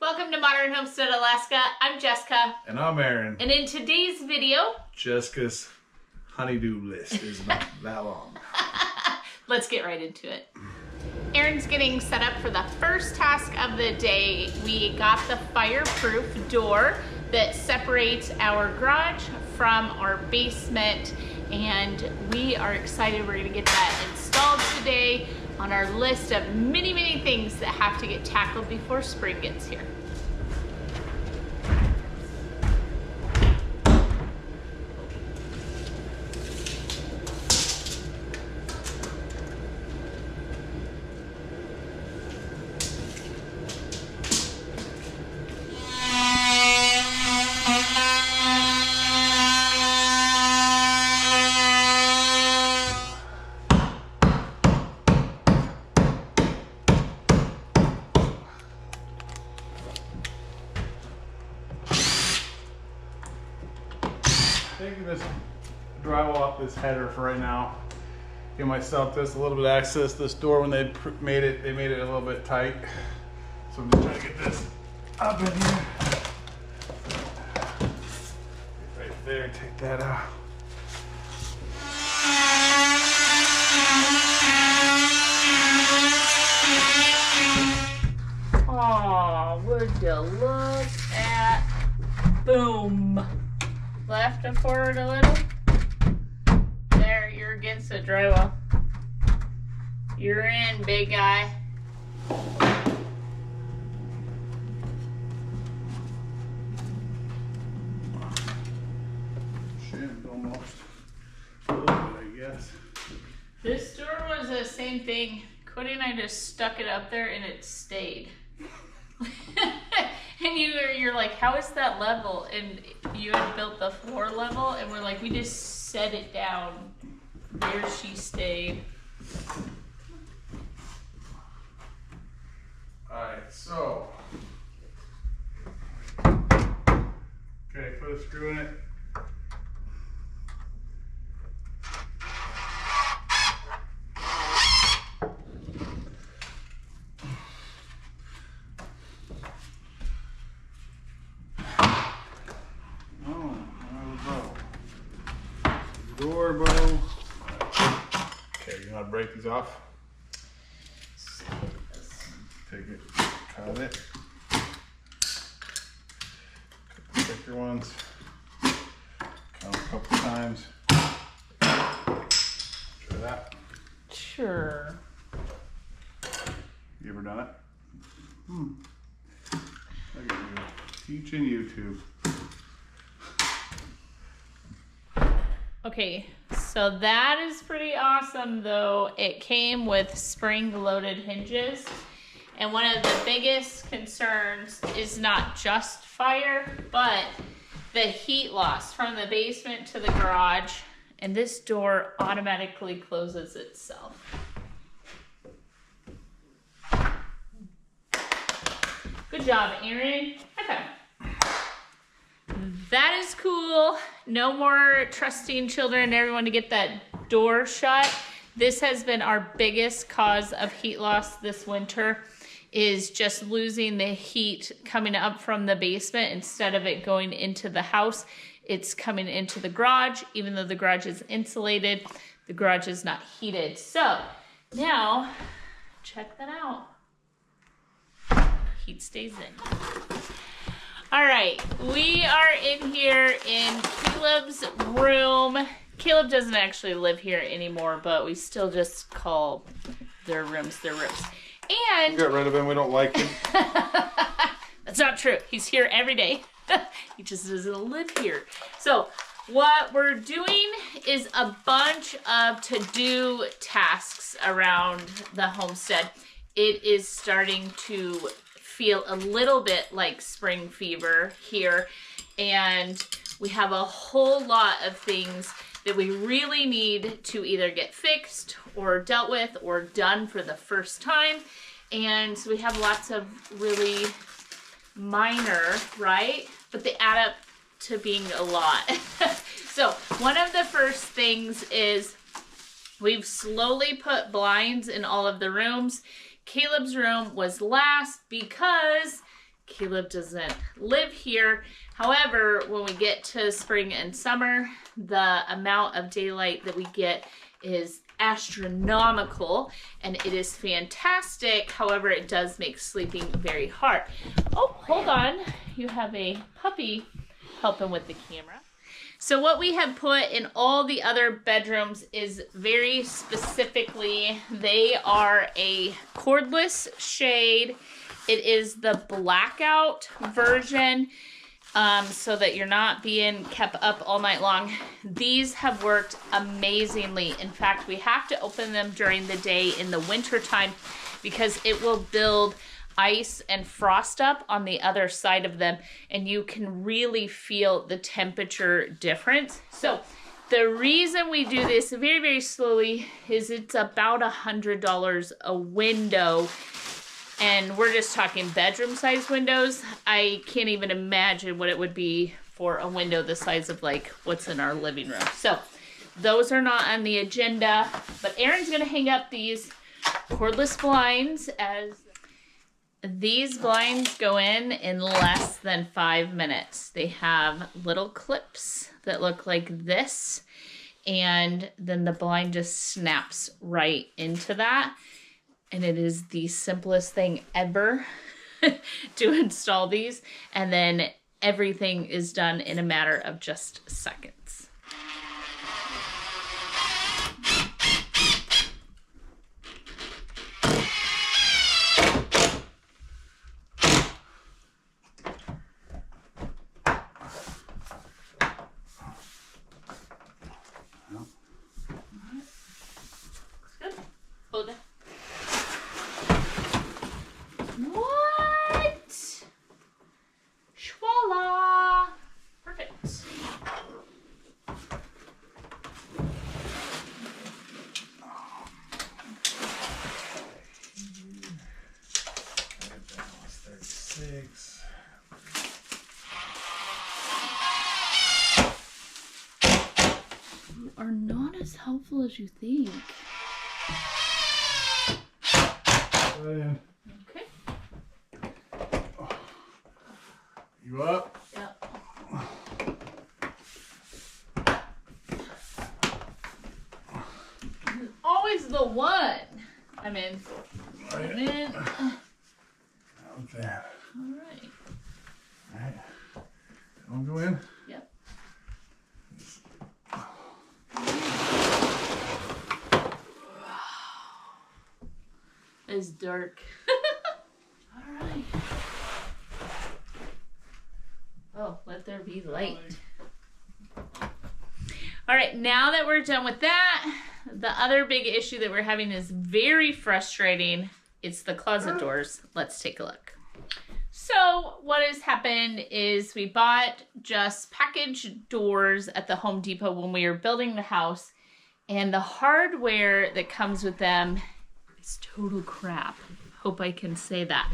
Welcome to Modern Homestead Alaska. I'm Jessica. And I'm Aaron. And in today's video, Jessica's honey-do list is not that long. Let's get right into it. Aaron's getting set up for the first task of the day. We got the fireproof door that separates our garage from our basement, and we are excited. We're gonna get that installed today on our list of many things that have to get tackled before spring gets here. Taking this drywall off this header for right now. Give myself just a little bit of access to this door. When they made it a little bit tight. So I'm just trying to get this up in here. Right there, take that out. Oh, would you look at, boom. Left and forward a little. There, you're against the drywall. You're in, big guy. Shimmed almost. A little bit, I guess. This door was the same thing. Cody and I just stuck it up there and it stayed. And you're like, how is that level? And you had built the floor level, and we're like, we just set it down. There she stayed. Alright, so. Okay, put a screw in it. Door bow. Okay, you want to break these off? Take it, cut it. Cut the thicker ones. Count a couple times. Try that. Sure. You ever done it? Look at you. Teaching YouTube. Okay, so that is pretty awesome though. It came with spring-loaded hinges. And one of the biggest concerns is not just fire, but the heat loss from the basement to the garage. And this door automatically closes itself. Good job, Aaron. Okay. That is cool. No more trusting children and everyone to get that door shut. This has been our biggest cause of heat loss this winter, is just losing the heat coming up from the basement. Instead of it going into the house, it's coming into the garage. Even though the garage is insulated, the garage is not heated. So now, check that out. Heat stays in. All right, we are in here in Caleb's room. Caleb doesn't actually live here anymore, but we still just call their rooms their rooms. And we got rid of him, we don't like him. That's not true. He's here every day. He just doesn't live here. So what we're doing is a bunch of to-do tasks around the homestead. It is starting to feel a little bit like spring fever here, and we have a whole lot of things that we really need to either get fixed or dealt with or done for the first time. And so we have lots of really minor, right? But they add up to being a lot. So one of the first things is we've slowly put blinds in all of the rooms. Caleb's room was last because Caleb doesn't live here. However, when we get to spring and summer, the amount of daylight that we get is astronomical, and it is fantastic. However, it does make sleeping very hard. Oh, hold on. You have a puppy helping with the camera. So what we have put in all the other bedrooms is very specifically, they are a cordless shade. It is the blackout version, so that you're not being kept up all night long. These have worked amazingly. In fact, we have to open them during the day in the winter time because it will build ice and frost up on the other side of them, and you can really feel the temperature difference. So the reason we do this very, very slowly is it's about $100 a window. And we're just talking bedroom size windows. I can't even imagine what it would be for a window the size of like what's in our living room. So those are not on the agenda, but Aaron's gonna hang up these cordless blinds. As these blinds go in less than 5 minutes. They have little clips that look like this, and then the blind just snaps right into that. And it is the simplest thing ever to install these. And then everything is done in a matter of just seconds. Good. Hold it. What? Voila! Perfect. You are not as helpful as you think. Okay. You up? Yep. Always the one. I'm in. Right. I'm in. How's that? All right. All right. Don't go in. Yep. It's dark. All right. Oh, let there be light. All right, now that we're done with that, the other big issue that we're having is very frustrating. It's the closet doors. Let's take a look. So what has happened is we bought just package doors at the Home Depot when we were building the house, and the hardware that comes with them is total crap. Hope I can say that.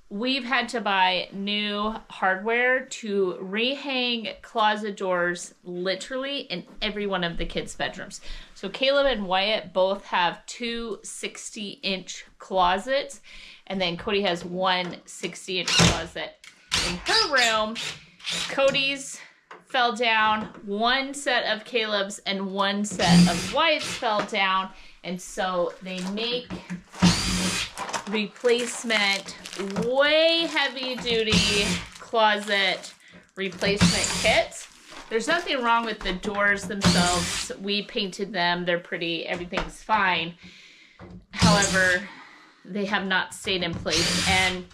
We've had to buy new hardware to rehang closet doors literally in every one of the kids' bedrooms. So Caleb and Wyatt both have two 60-inch closets, and then Cody has one 60-inch closet. In her room, Cody's fell down, one set of Caleb's and one set of Wyatt's fell down, and so they make replacement, way heavy duty closet replacement kits. There's nothing wrong with the doors themselves. We painted them, they're pretty, everything's fine. However, they have not stayed in place. And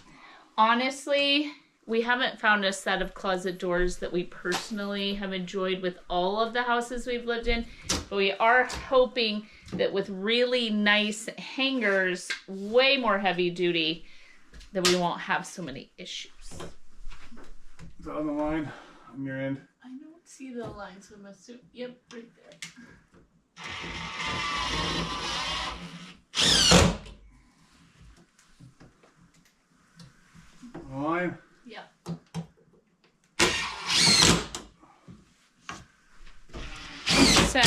honestly, we haven't found a set of closet doors that we personally have enjoyed with all of the houses we've lived in, but we are hoping that with really nice hangers, way more heavy duty, that we won't have so many issues. Is that on the line on your end? I don't see the line, so I'm assuming, yep, right there. On the line? Yep. So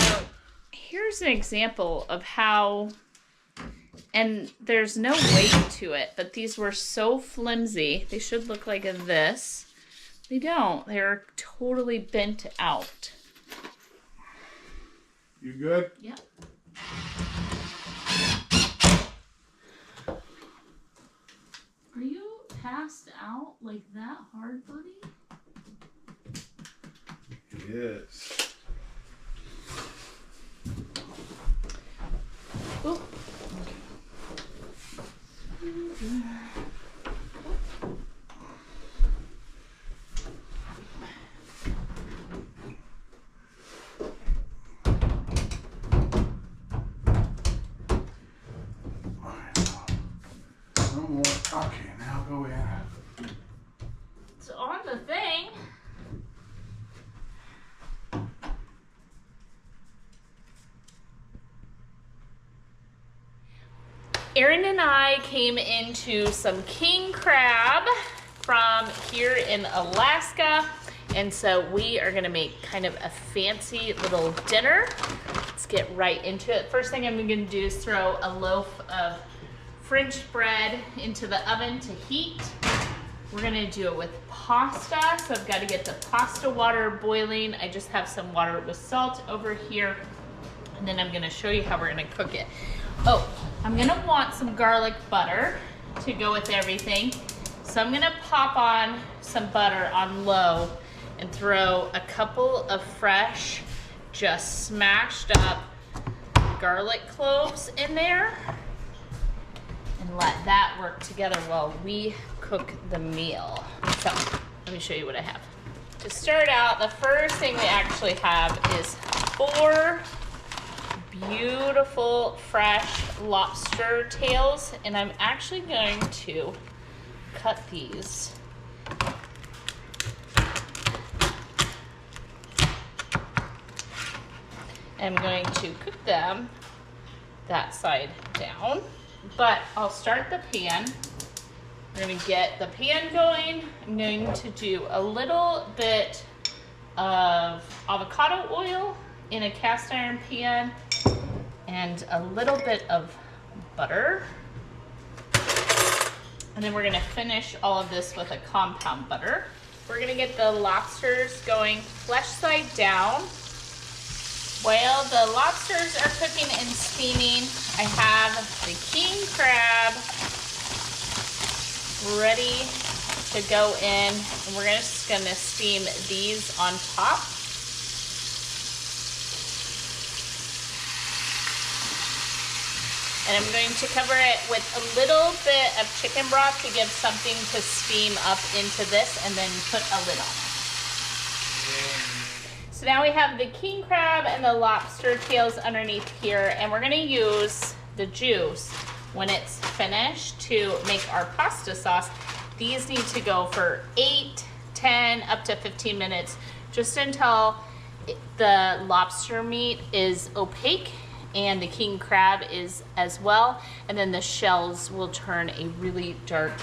here's an example of how And there's no weight to it, but these were so flimsy. They should look like this. They don't. They're totally bent out. You good? Yep. Are you passed out like that hard, buddy? Yes. Ooh. No more. Okay, now go in. It's on the thing. Erin and I came into some king crab from here in Alaska, and so we are gonna make kind of a fancy little dinner. Let's get right into it. First thing I'm gonna do is throw a loaf of French bread into the oven to heat. We're gonna do it with pasta, so I've got to get the pasta water boiling. I just have some water with salt over here, and then I'm gonna show you how we're gonna cook it. Oh, I'm gonna want some garlic butter to go with everything. So I'm gonna pop on some butter on low and throw a couple of fresh, just smashed up garlic cloves in there and let that work together while we cook the meal. So let me show you what I have. To start out, the first thing we actually have is 4 beautiful fresh lobster tails, and I'm actually going to cut these. I'm going to cook them that side down, but I'll start the pan. We're gonna get the pan going. I'm going to do a little bit of avocado oil in a cast iron pan and a little bit of butter. And then we're gonna finish all of this with a compound butter. We're gonna get the lobsters going flesh side down. While the lobsters are cooking and steaming, I have the king crab ready to go in, and we're just gonna steam these on top. And I'm going to cover it with a little bit of chicken broth to give something to steam up into this, and then put a lid on it. So now we have the king crab and the lobster tails underneath here, and we're gonna use the juice when it's finished to make our pasta sauce. These need to go for 8, 10, up to 15 minutes, just until the lobster meat is opaque and the king crab is as well, and then the shells will turn a really dark,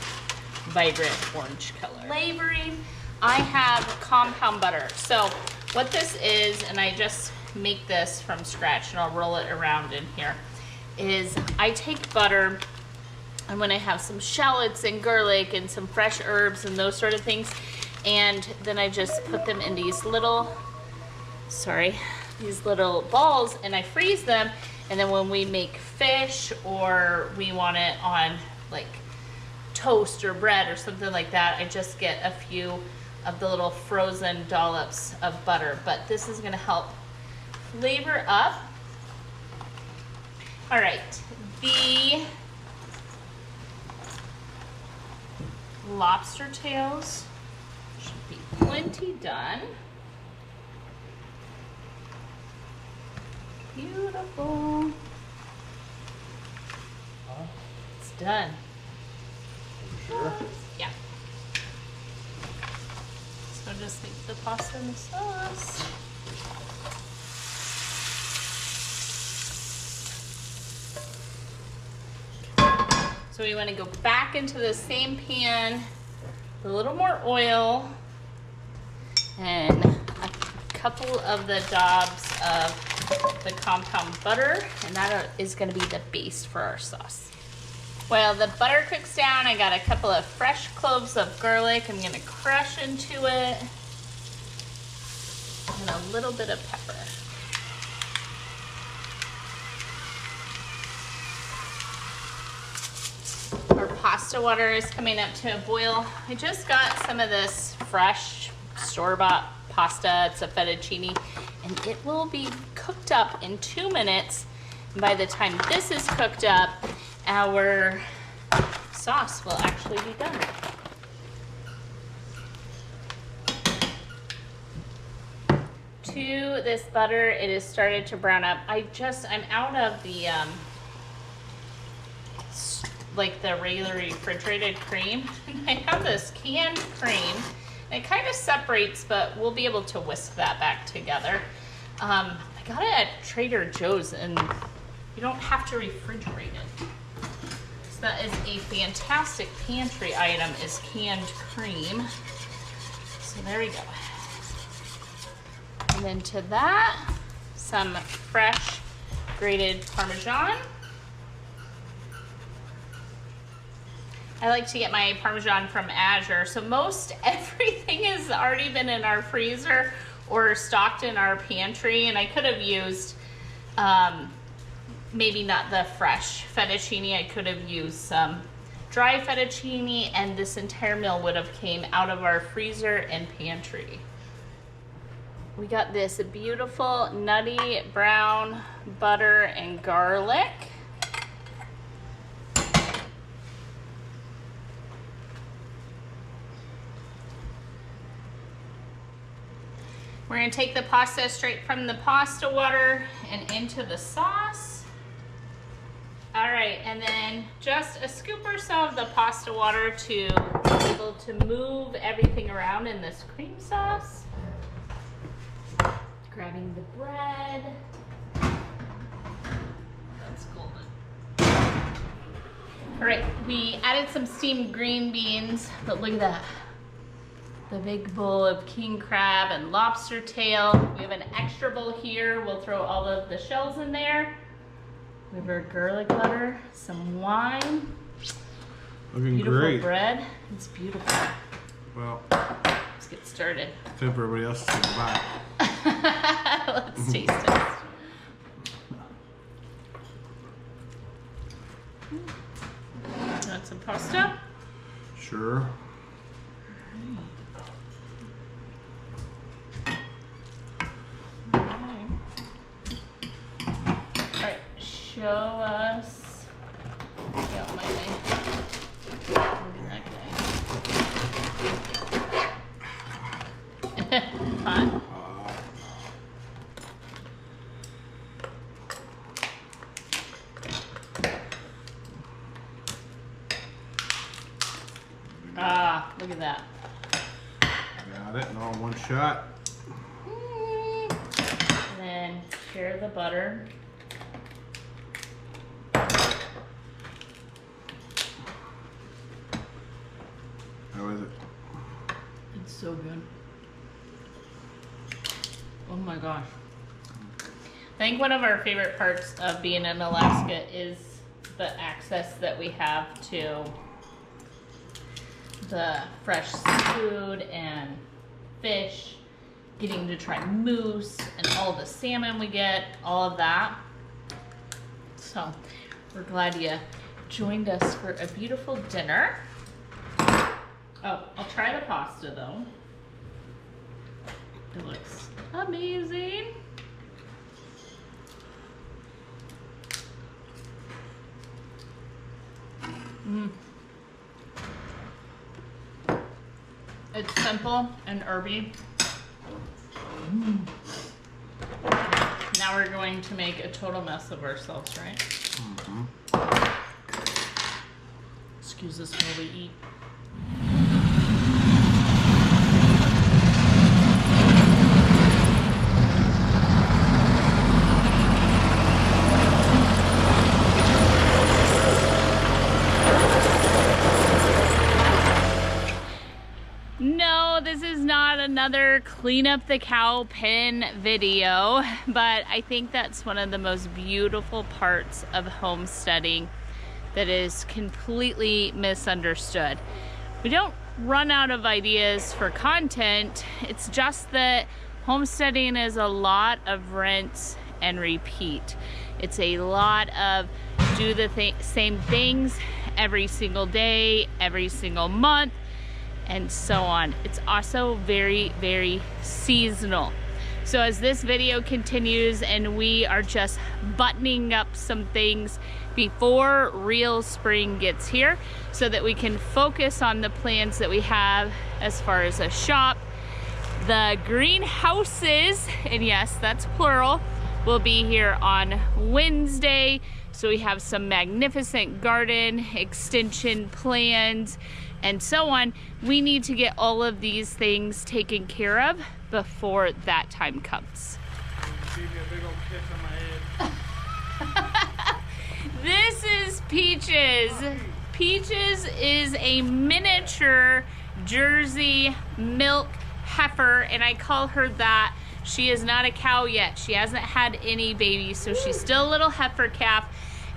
vibrant orange color. Flavoring, I have compound butter. So what this is, and I just make this from scratch and I'll roll it around in here, is I take butter, and when I have some shallots and garlic and some fresh herbs and those sort of things, and then I just put them in these little balls, and I freeze them, and then when we make fish or we want it on like toast or bread or something like that, I just get a few of the little frozen dollops of butter. But this is gonna help flavor up. All right, the lobster tails should be plenty done. Beautiful. It's done. Sure. Yeah. So just leave the pasta in the sauce. So we want to go back into the same pan, a little more oil, and a couple of the daubs of the compound butter, and that is going to be the base for our sauce. While the butter cooks down, I got a couple of fresh cloves of garlic I'm gonna crush into it. And a little bit of pepper. Our pasta water is coming up to a boil. I just got some of this fresh store-bought pasta. It's a fettuccine, and it will be cooked up in 2 minutes. And by the time this is cooked up, our sauce will actually be done. To this butter, it has started to brown up. I'm out of the like the regular refrigerated cream. I have this canned cream. It kind of separates, but we'll be able to whisk that back together. I got it at Trader Joe's, and you don't have to refrigerate it. So that is a fantastic pantry item, is canned cream. So there we go. And then to that, some fresh grated Parmesan. I like to get my Parmesan from Azure. So most everything has already been in our freezer or stocked in our pantry. And I could have used, maybe not the fresh fettuccine. I could have used some dry fettuccine, and this entire meal would have came out of our freezer and pantry. We got this beautiful nutty brown butter and garlic. We're gonna take the pasta straight from the pasta water and into the sauce. All right, and then just a scoop or so of the pasta water to be able to move everything around in this cream sauce. Grabbing the bread. That's golden. All right, we added some steamed green beans, but look at that. The big bowl of king crab and lobster tail. We have an extra bowl here. We'll throw all of the shells in there. We have our garlic butter, some wine. Looking beautiful great. Bread. It's beautiful. Well, let's get started. time for everybody else to say goodbye. Let's taste it. Want some pasta? Sure. Alright, show us. Yeah, my Look at that guy. Hot. Ah, look at that. Got it, and all in one shot. And then share the butter. How is it? It's so good. Oh my gosh. I think one of our favorite parts of being in Alaska is the access that we have to the fresh seafood and fish, getting to try moose and all the salmon we get, all of that. So we're glad you joined us for a beautiful dinner. Oh, I'll try the pasta though. It looks amazing. It's simple and herby. Now we're going to make a total mess of ourselves, right? Excuse us while we eat. No, this is not another clean up the cow pen video, but I think that's one of the most beautiful parts of homesteading. that is completely misunderstood. We don't run out of ideas for content. It's just that homesteading is a lot of rinse and repeat. It's a lot of do the same things every single day, every single month, and so on. It's also very, very seasonal. So as this video continues and we are just buttoning up some things before real spring gets here so that we can focus on the plans that we have as far as a shop. The greenhouses, and yes, that's plural, will be here on Wednesday. So we have some magnificent garden extension plans and so on. We need to get all of these things taken care of before that time comes. This is Peaches. Peaches is a miniature Jersey milk heifer, and I call her that. She is not a cow yet. She hasn't had any babies, so she's still a little heifer calf.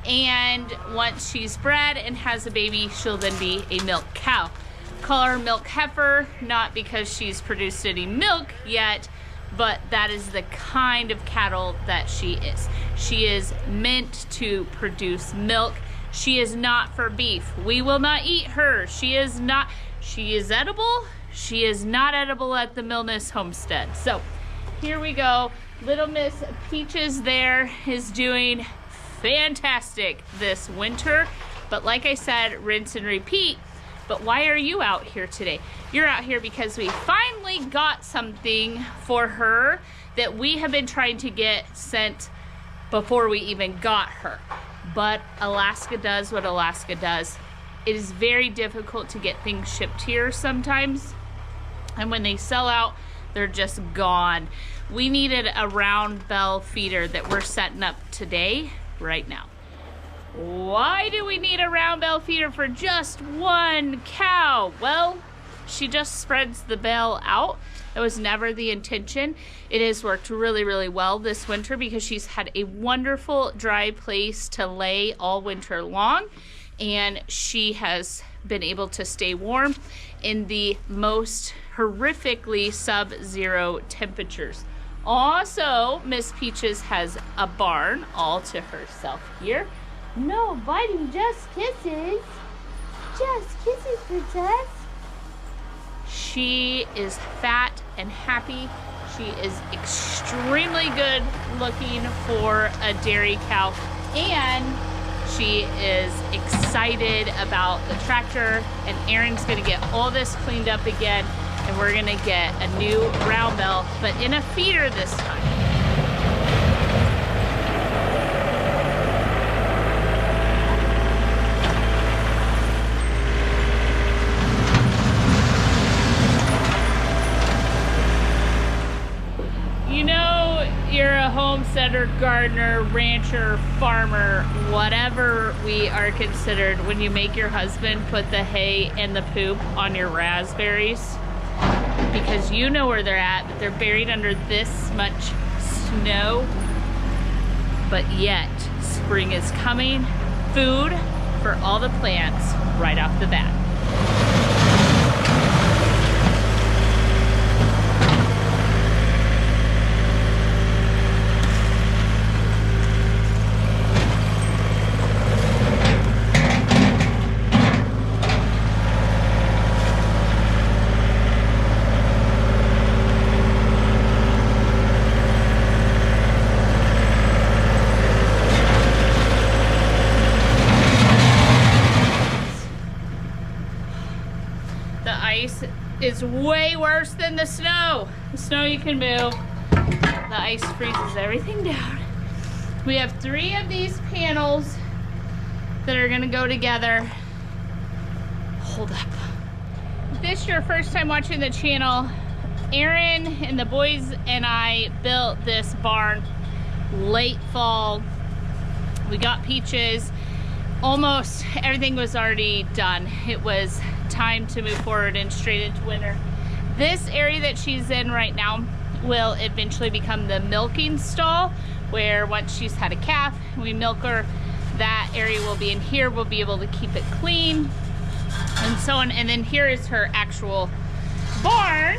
And once she's bred and has a baby, she'll then be a milk cow. Call her milk heifer, not because she's produced any milk yet, but that is the kind of cattle that she is. She is meant to produce milk. She is not for beef. We will not eat her. She is edible. She is not edible at the Milnes Homestead. So here we go. Little Miss Peaches there is doing fantastic this winter. But like I said, rinse and repeat. But why are you out here today? You're out here because we finally got something for her that we have been trying to get sent before we even got her. But Alaska does what Alaska does. It is very difficult to get things shipped here sometimes. And when they sell out, they're just gone. We needed a round bell feeder that we're setting up today, right now. Why do we need a round bell feeder for just one cow? Well, she just spreads the bell out. That was never the intention. It has worked really, really well this winter because she's had a wonderful dry place to lay all winter long, and she has been able to stay warm in the most horrifically sub-zero temperatures. Also, Miss Peaches has a barn all to herself here. No biting, just kisses. Just kisses, princess. She is fat and happy. She is extremely good looking for a dairy cow, and she is excited about the tractor, and Aaron's gonna get all this cleaned up again, and we're gonna get a new round bell, but in a feeder this time. You know, you're a homesteader, gardener, rancher, farmer, whatever we are considered when you make your husband put the hay and the poop on your raspberries, because you know where they're at, but they're buried under this much snow. But yet, spring is coming. Food for all the plants right off the bat. Is way worse than the snow. The snow you can move. The ice freezes everything down. We have 3 of these panels that are gonna go together. Hold up. If this is your first time watching the channel, Aaron and the boys and I built this barn late fall. We got Peaches. Almost everything was already done. It was time to move forward and straight into winter. This area that she's in right now will eventually become the milking stall, where once she's had a calf, we milk her that area will be in here. We'll be able to keep it clean and so on. And then here is her actual barn.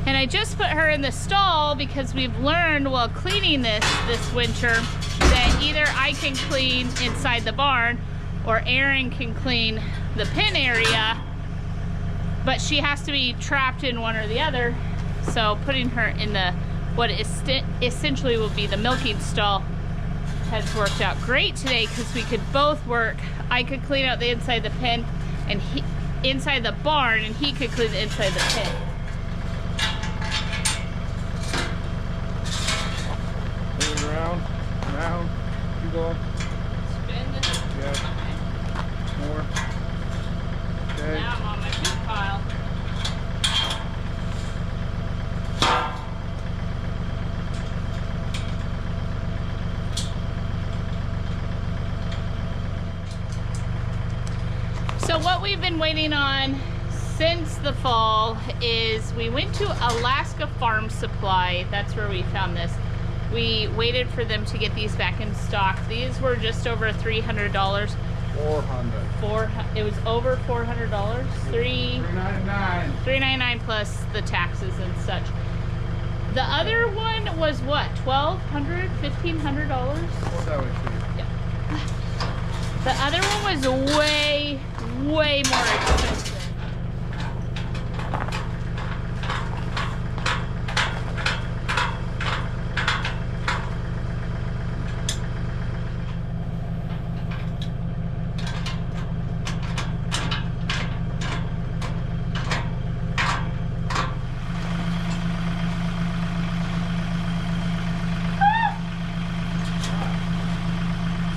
And I just put her in the stall because we've learned while cleaning this winter that either I can clean inside the barn or Erin can clean the pen area, but she has to be trapped in one or the other. So putting her in the what essentially will be the milking stall has worked out great today because we could both work. I could clean out the inside the pen and inside the barn, and he could clean the inside the pen. Round, keep going. Spin the Yeah. More. Okay. Now I'm on my poop pile. So what we've been waiting on since the fall is we went to Alaska Farm Supply. That's where we found this. We waited for them to get these back in stock. These were just over $300. $400. It was over $400. $399. $399 plus the taxes and such. The other one was what? $1,200, $1,500? What's that way for you? Yeah. The other one was way more expensive.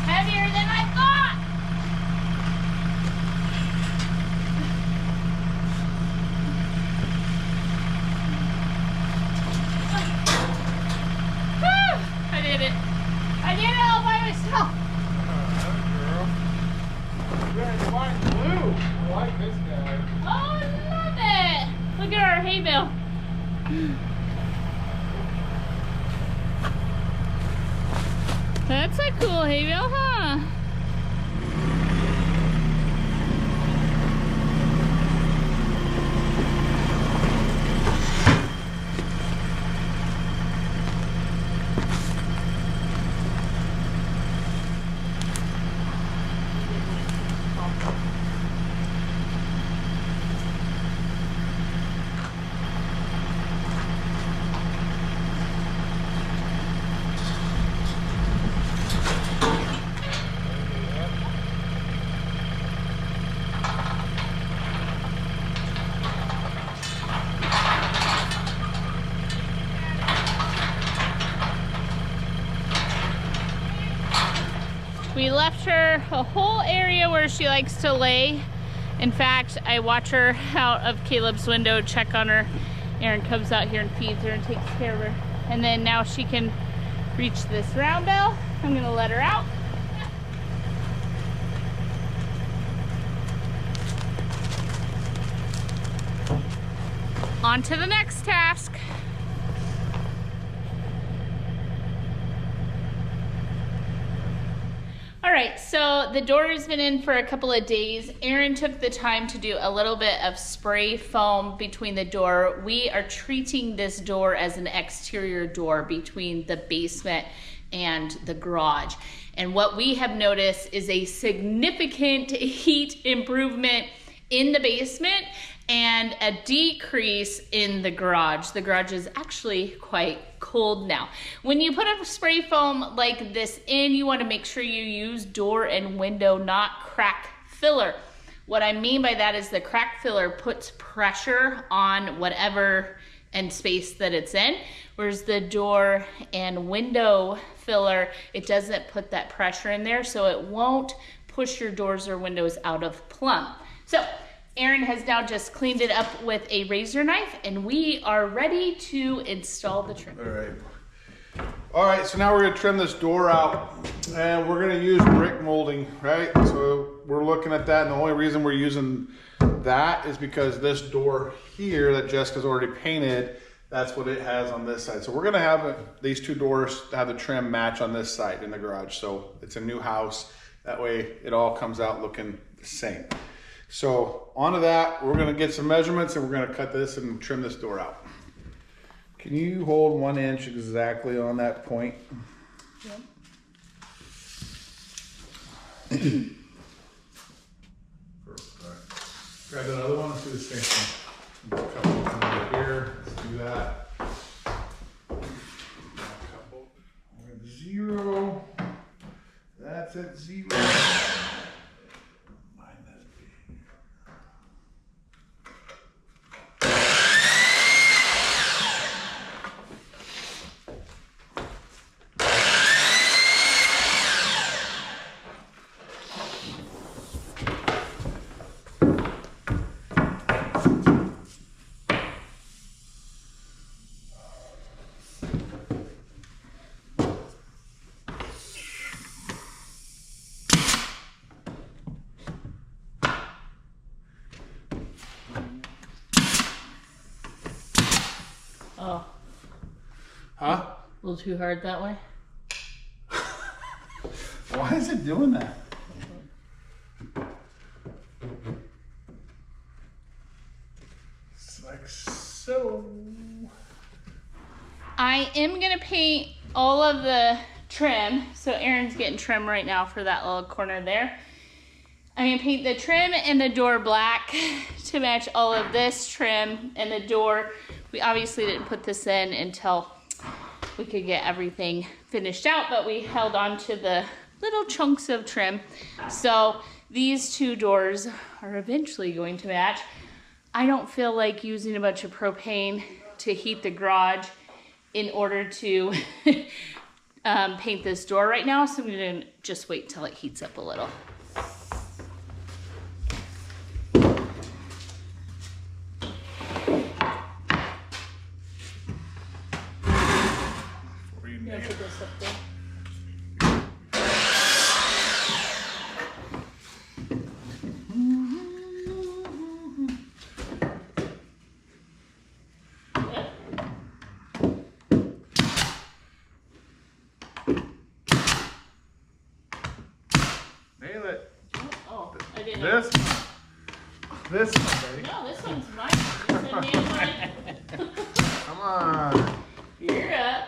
Heavier than I thought. I did it. I did it all by myself. Girl. Yeah, it's white and blue. I like this guy. Oh, I love it. Look at our hay bale. That's a cool hay bale, huh? We left her a whole area where she likes to lay. In fact, I watch her out of Caleb's window, check on her. Erin comes out here and feeds her and takes care of her. And then now she can reach this round bell. I'm gonna let her out. On to the next task. All right, so the door has been in for a couple of days. Erin took the time to do a little bit of spray foam between the door. We are treating this door as an exterior door between the basement and the garage. And what we have noticed is a significant heat improvement in the basement and a decrease in the garage. The garage is actually quite cold now. When you put a spray foam like this in, you want to make sure you use door and window, not crack filler. What I mean by that is the crack filler puts pressure on whatever and space that it's in, whereas the door and window filler, it doesn't put that pressure in there, so it won't push your doors or windows out of plumb. So Erin has now just cleaned it up with a razor knife, and we are ready to install the trim. All right, so now we're gonna trim this door out, and we're gonna use brick molding, right? So we're looking at that, and the only reason we're using that is because this door here that Jessica's already painted, That's what it has on this side. So we're gonna have these two doors have the trim match on this side in the garage. So it's a new house. That way it all comes out looking the same. So onto that, we're gonna get some measurements and we're gonna cut this and trim this door out. Can you hold 1 inch exactly on that point? Yep. Grab that other one, let's do the same thing. A couple over here, let's do that. A couple, we're at 0. That's at 0. Oh. Huh? A little too hard that way? Why is it doing that? It's like so. I am gonna paint all of the trim. So Aaron's getting trim right now for that little corner there. I'm gonna paint the trim and the door black to match all of this trim and the door. We obviously didn't put this in until we could get everything finished out, but we held on to the little chunks of trim. So these two doors are eventually going to match. I don't feel like using a bunch of propane to heat the garage in order to paint this door right now. So I'm gonna just wait till it heats up a little. Yeah, put this up there. Nail it. Oh, I didn't know. This one, baby. No, this one's mine. You said nail mine. Come on. You're up.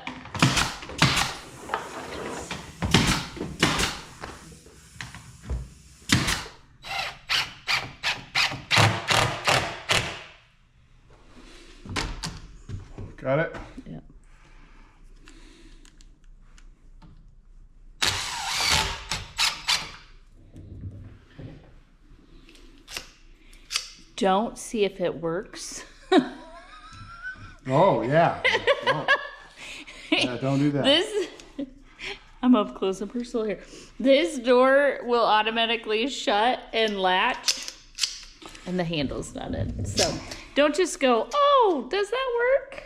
Got it? Yep. Don't see if it works. Oh, yeah. Don't. Yeah, don't do that. This, I'm up close and personal here. This door will automatically shut and latch, and the handle's not in. So don't just go, oh, does that work?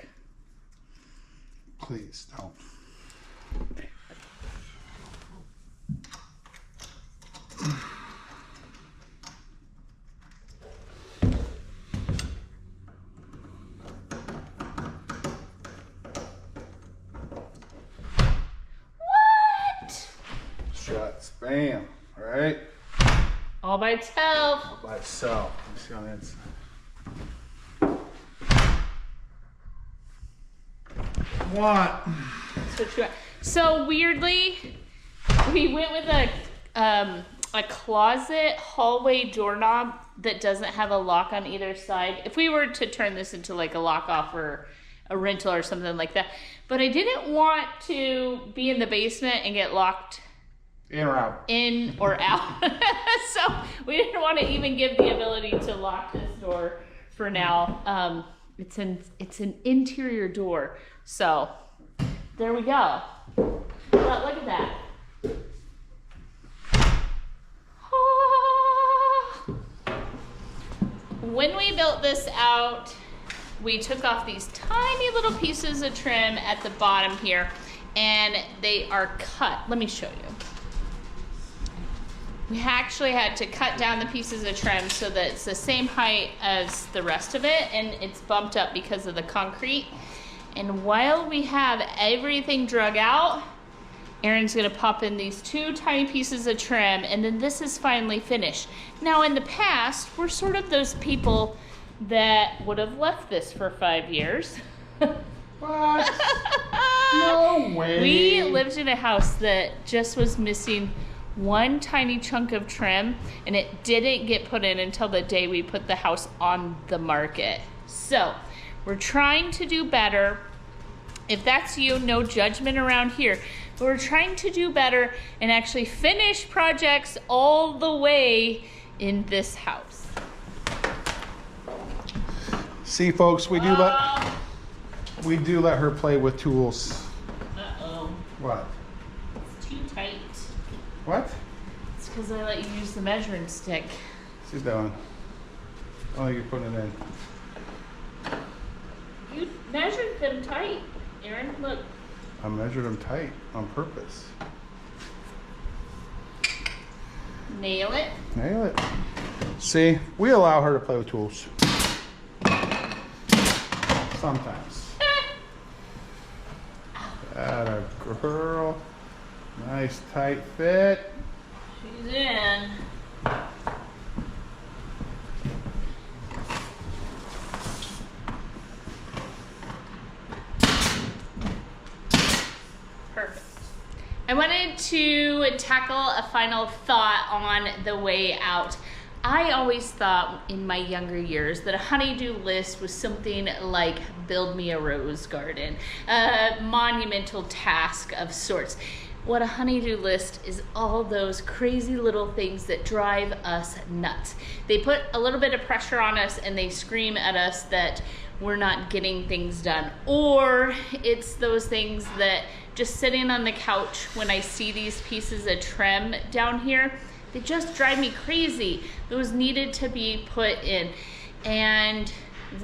Please don't. What? Shuts. Bam. All right. All by itself. All by itself. Let me see on the inside. What? That's what you want. So weirdly, we went with a closet hallway doorknob that doesn't have a lock on either side. If we were to turn this into like a lock off or a rental or something like that, but I didn't want to be in the basement and get locked In or out? in or out. So we didn't want to even give the ability to lock this door for now. It's an interior door. So there we go. But look at that. When we built this out, we took off these tiny little pieces of trim at the bottom here, and they are cut. Let me show you. We actually had to cut down the pieces of trim so that it's the same height as the rest of it, and it's bumped up because of the concrete. And while we have everything drug out, Aaron's gonna pop in these 2 tiny pieces of trim, and then this is finally finished. Now in the past, we're sort of those people that would have left this for 5 years. What? No way. We lived in a house that just was missing 1 tiny chunk of trim, and it didn't get put in until the day we put the house on the market. So we're trying to do better. If that's you, no judgment around here. But we're trying to do better and actually finish projects all the way in this house. See, folks, we do let her play with tools. Uh-oh. What? It's too tight. What? It's because I let you use the measuring stick. She's doing. Oh, you're putting it in. You measured them tight, Aaron. Look. I measured them tight on purpose. Nail it. Nail it. See, we allow her to play with tools. Sometimes. Atta girl. Nice tight fit. She's in. Perfect. I wanted to tackle a final thought on the way out. I always thought in my younger years that a honey-do list was something like build me a rose garden, a monumental task of sorts. What a honey-do list is all those crazy little things that drive us nuts. They put a little bit of pressure on us and they scream at us that we're not getting things done. Or it's those things that just sitting on the couch when I see these pieces of trim down here, they just drive me crazy. Those needed to be put in. And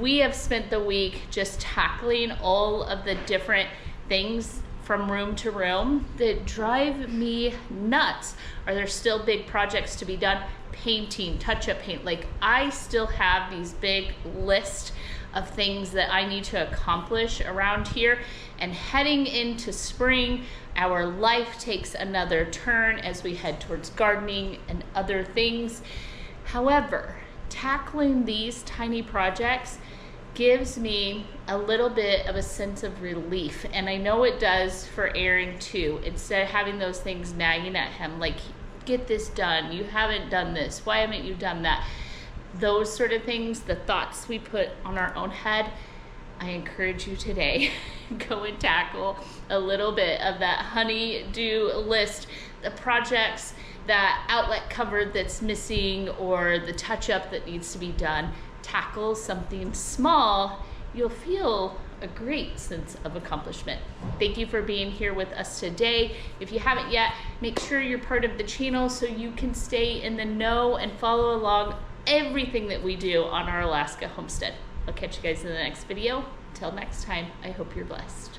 we have spent the week just tackling all of the different things from room to room that drive me nuts. Are there still big projects to be done? Painting, touch-up paint. Like, I still have these big lists of things that I need to accomplish around here. And heading into spring, our life takes another turn as we head towards gardening and other things. However, tackling these tiny projects gives me a little bit of a sense of relief, and I know it does for Aaron too. Instead of having those things nagging at him like, get this done, you haven't done this, why haven't you done that? Those sort of things, the thoughts we put on our own head, I encourage you today, go and tackle a little bit of that honey-do list, the projects, that outlet cover that's missing, or the touch-up that needs to be done. Tackle something small, you'll feel a great sense of accomplishment. Thank you for being here with us today. If you haven't yet, make sure you're part of the channel so you can stay in the know and follow along everything that we do on our Alaska homestead. I'll catch you guys in the next video. Until next time, I hope you're blessed.